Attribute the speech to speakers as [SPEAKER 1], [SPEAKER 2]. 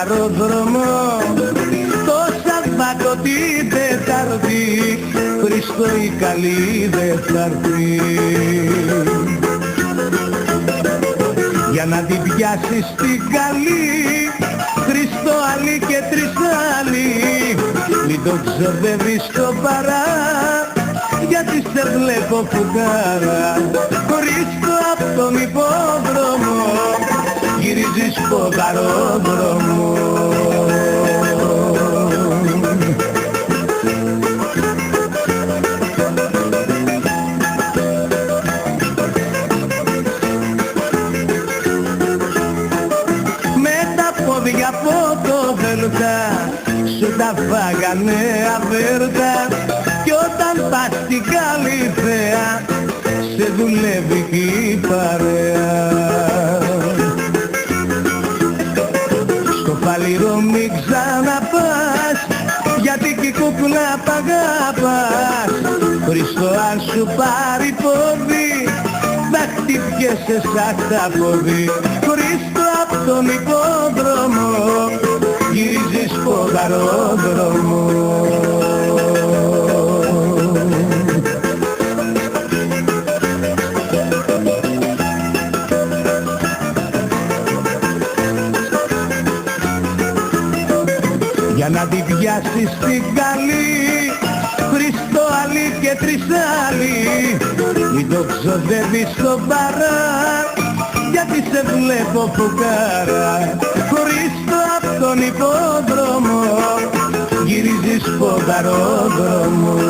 [SPEAKER 1] ποδαρόδρομο το Σαββάτο την Τετάρτη, Χριστό η καλή δεν θα έρθει. Για να την πιάσεις την καλή, Χριστό άλλη και τρεις άλλοι, μην το ξοδεύεις στο παρά, γιατί σε βλέπω φουκάρα. Χριστό απ' τον υπόδρομο γυρίζεις ποδαρόδρομο. Πόδια από το Δέλτα σου τα φάγανε αβέρτα, κι όταν πας στην Καλυθέα σε δουλεύει η παρέα. Στο Φαλήρο μην ξαναπάς, γιατί κι η κούκλα π' αγαπάς. Χριστό αν σου πάρει πόδι θα χτυπιέσαι σαν τα πόδι. Χριστό απ' τον υπόδρομο γυρίζεις ποδαρόδρομο. Για να την πιάσεις την καλή, Χριστό άλλη και τρεις άλλοι, μην το ξοδεύεις στο παρά, γιατί σε βλέπω φουκάρα. Χριστό απ' τον υπόδρομο γυρίζεις ποδαρόδρομο.